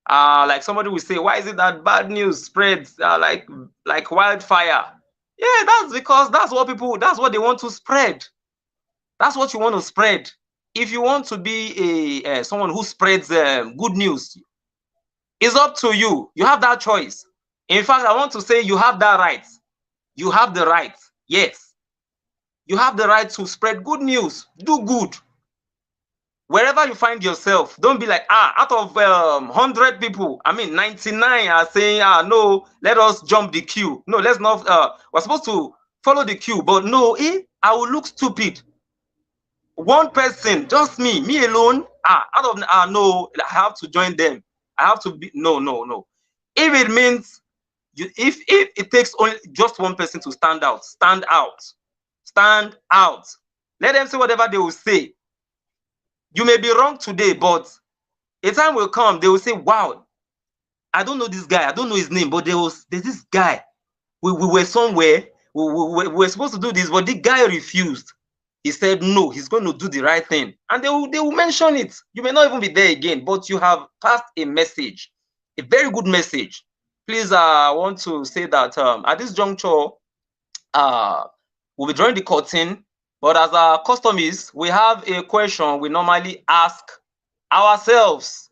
Like somebody will say, why is it that bad news spreads like wildfire? Yeah, that's because that's what they want to spread. That's what you want to spread. If you want to be someone who spreads good news, it's up to you. You have that choice. In fact, I want to say you have that right. You have the right. Yes. You have the right to spread good news. Do good. Wherever you find yourself, don't be like, out of 100 people, 99 are saying, no, let us jump the queue. No, let's not, we're supposed to follow the queue, but no, I will look stupid. One person, just me alone, out of, no, I have to join them. I have to be, no. If it means, if it takes only just one person to stand out, stand out. Let them say whatever they will say. You may be wrong today, but a time will come, they will say, wow, I don't know this guy, I don't know his name, but there's this guy. We were somewhere, we were supposed to do this, but the guy refused. He said, no, he's going to do the right thing. And they will mention it. You may not even be there again, but you have passed a message, a very good message. Please, I want to say that at this juncture, we'll be drawing the curtain, but as our custom is, we have a question we normally ask ourselves.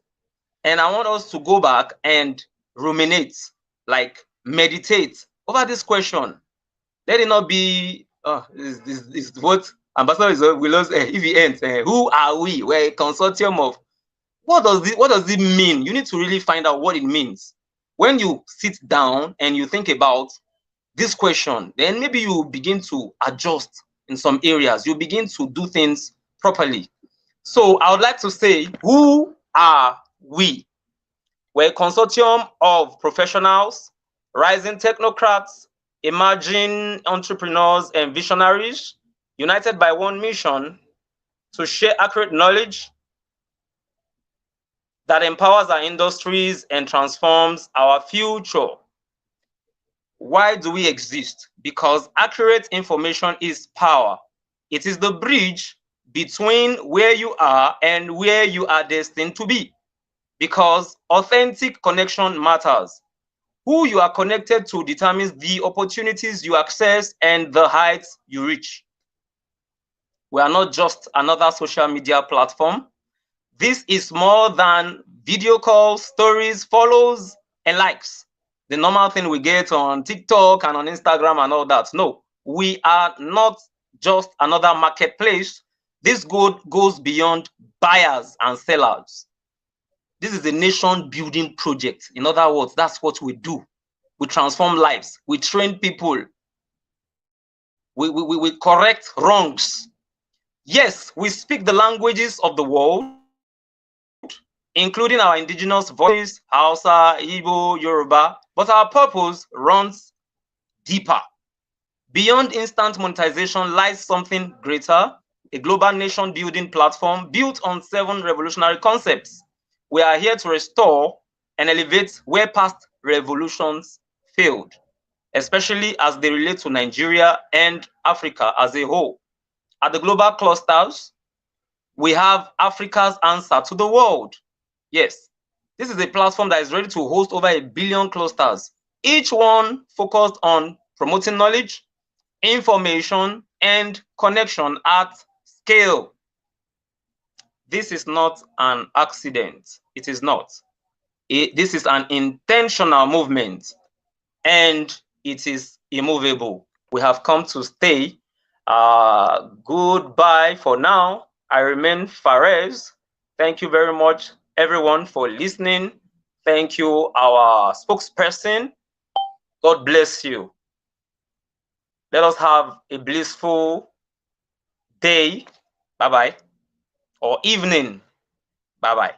And I want us to go back and ruminate, like meditate over this question. Let it not be, is what Ambassador will say, if he ends, who are we? We're a consortium of, what does it mean? You need to really find out what it means. When you sit down and you think about this question, then maybe you begin to adjust in some areas. You begin to do things properly. So I would like to say, who are we? We're a consortium of professionals, rising technocrats, emerging entrepreneurs and visionaries, united by one mission to share accurate knowledge that empowers our industries and transforms our future. Why do we exist? Because accurate information is power. It is the bridge between where you are and where you are destined to be. Because authentic connection matters. Who you are connected to determines the opportunities you access and the heights you reach. We are not just another social media platform. This is more than video calls, stories, follows, and likes. The normal thing we get on TikTok and on Instagram and all that. No, we are not just another marketplace. This goes beyond buyers and sellers. This is a nation building project. In other words, that's what we do. We transform lives. We train people. We correct wrongs. Yes, we speak the languages of the world, including our indigenous voices, Hausa, Igbo, Yoruba, but our purpose runs deeper. Beyond instant monetization lies something greater, a global nation building platform built on 7 revolutionary concepts. We are here to restore and elevate where past revolutions failed, especially as they relate to Nigeria and Africa as a whole. At the global clusters, we have Africa's answer to the world. Yes, this is a platform that is ready to host over 1 billion clusters, each one focused on promoting knowledge, information, and connection at scale. This is not an accident. It is not. This is an intentional movement, and it is immovable. We have come to stay. Goodbye for now. I remain Fares. Thank you very much, everyone, for listening. Thank you, our spokesperson. God bless you. Let us have a blissful day. Bye-bye. Or evening. Bye-bye.